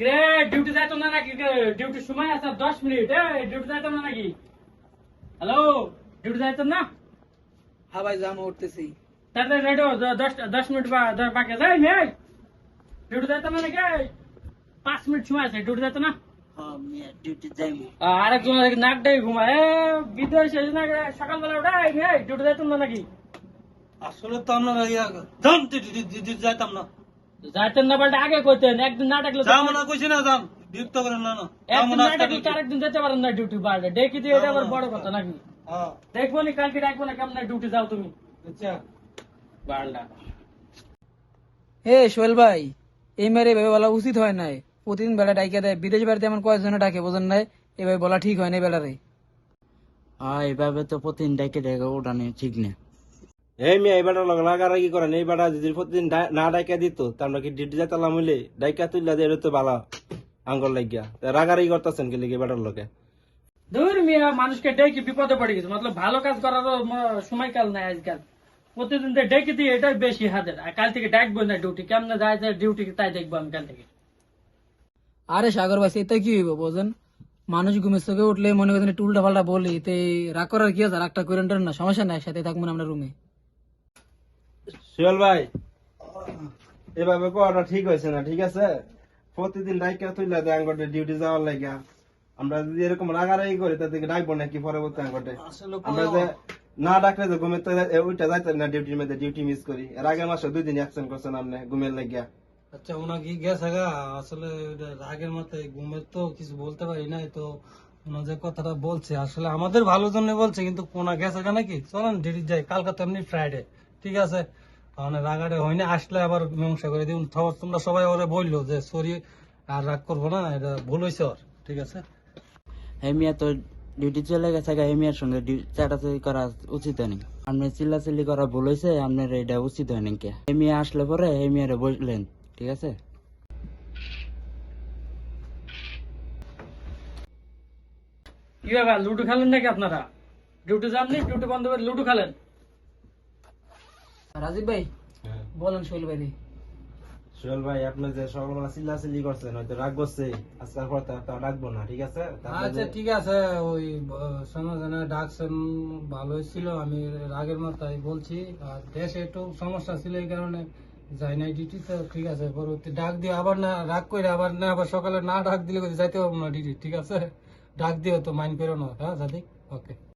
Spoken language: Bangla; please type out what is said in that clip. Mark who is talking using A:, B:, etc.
A: রে ডিউটি যাইতো না নাকি? ডিউটির সময় আছে 10 মিনিট। ডিউটি যাইতো না নাকি? হ্যালো, ডিউটি যাইতো না?
B: হ্যাঁ ভাই জামা উঠতেছি।
A: তাড়াতাড়ি রেডি হও, 10 মিনিট বাকি আছে। এই মেয়ে, ডিউটি যাইতো না নাকি? 5 মিনিট সময় আছে, ডিউটি যাইতো না?
B: হ্যাঁ মিয়া ডিউটি যাইমু।
A: আরেকজন নাক ডাই ঘুমায়। বিদেশ এসে না সকালবেলা ওটা ডিউটি যাইতো না নাকি?
B: আসলে তো আপনারা যান ডিউটি যাইতাম না।
A: যাইতেন না বলতে আগে কইতেন, একদিন না ডাকলে তো-
B: যাবো না কইছি না যান বিরক্ত করেন না না।
A: একদিন না ডাকলে তো আরেকদিন যেতে পারেন না ডিউটি বাড়ে। ডেকে দিয়ে এটা আবার বড় কথা নাকি?
B: হ্যাঁ
A: দেখবো নি কালকে ডাকবো না, কেমন ডিউটি যাও তুমি
B: আচ্ছা।
A: বাড়লা।
C: হে সোহেল ভাই, এই মেরে এভাবে বলা উচিত হয় নাই। প্রতিদিন বেলা ডাইকে দেয়, বিদেশ বাড়িতে এমন কয়েকজনে ডাকে বোঝেন নাই? এভাবে বলা ঠিক হয় না বেলারে।
D: এইভাবে তো প্রতিদিন ডাইকে ডাইকে ওঠানো ঠিক না।
E: এই মেয়ে এই বেটার লগে লাগারাগি করেন। এই বেটা যদি প্রতিদিন না ডাইকা দিত তা আমরা কি ডিউটি যাইতাম হইলে ডাইকা তুইলা দিয়ে তো ভালো আঙ্গল লাগিয়া রাগারাগি করতেছেন কি লিগে বেটার লোকে।
A: দূর মিয়া, মানুষকে ডেকে বিপদে পড়ে গেছে। মতলব ভালো কাজ করারও সময়কাল নাই আজকাল। প্রতিদিন তো ডেকে দিয়ে এটাই বেশি হাজার। আর কাল থেকে ডাকবো না ডিউটি, কেমন যায় ডিউটি তাই দেখবো আমি কাল থেকে।
C: আরে সাগর ভাই, সেটা কি হইব বোঝেন? মানুষ ঘুমের চোখে উঠলে মনে করেন একটু উল্টা পাল্টা বলি, তে রাগ করার কি আছে? রাগটা করেন না, সমস্যা নাই, সাথে থাকবো না আমরা রুমে।
E: সুহেল ভাই, এভাবে করাটা ঠিক হয়েছে না। ঠিক আছে, প্রতিদিন ডাইকা তুইলা দিয়ে আঙ্গটে ডিউটি যাওয়ার লাগিয়া আমরা যদি এরকম রাগারাগি করি তাদেরকে ডাকবো নাকি পরবর্তী আঙ্গটে?
B: আসলে
E: আমরা যে না ডাকলে যে ঘুমের তো ওইটা যাইতেন না, ডিউটির মধ্যে ডিউটি মিস করি। এর আগের মাসে 2 দিন অ্যাবসেন্ট করছেন আপনি ঘুমের লাগিয়া।
B: আচ্ছা ওনাকে গেছে গা আসলে রাগের মাথায় ঘুমের তো কিছু বলতে পারি নাই তো। ওনা যে কথাটা বলছে আসলে আমাদের ভালোর জন্য বলছে, কিন্তু কোনা গেছে গা নাকি। চলেন ডিউটি যাই, কালকে তো এমনি ফ্রাইডে। ঠিক আছে, মানে রাগারে হয়নি, আসলে আবার মীমাংসা করে দিন। তোমরা সবাই ওরে বললো যে সরি আর রাগ করবো না, এটা ভুল হয়েছে ওর। ঠিক আছে
D: এই মিয়া তো ডিউটি চলে গেছে, এই মিয়ার সঙ্গে চাটাচাটি করা উচিত হয়নি। আপনি চিল্লাচিল্লি করা ভুল হয়েছে, আপনার এটা উচিত হয়নি। কে এই মিয়া আসলে পরে এই মিয়ারে বললেন, ঠিক আছে?
A: কি ব্যাপার, লুডো খেলেন নাকি আপনারা? ডিউটি যাননি, ডিউটি বন্ধ করে লুডো খেলেন?
C: রাজীব ভাই বলেন সোহেল ভাই রে।
E: সুহেল ভাই, আপনি যে সকালবেলা চিল্লাচিল্লি করছেন হয়তো রাগ করছে, আজকাল পর তা ডাকবো না। ঠিক আছে,
B: আচ্ছা ঠিক আছে। ওই সমাধানে ডাকছেন ভালোই ছিল, আমি রাগের মাথায় বলছি। আর দেশে একটু সমস্যা ছিল এই কারণে যাই নাই ডিউটি। তো ঠিক আছে, পরবর্তী ডাক দিয়ে আবার না রাগ করে আবার না আবার সকালে না ডাক দিলে যাইতে পারবো না ডিউটি। ঠিক আছে, ডাক দিও তো মাইন্ড করো না। হ্যাঁ সাদিক, ওকে।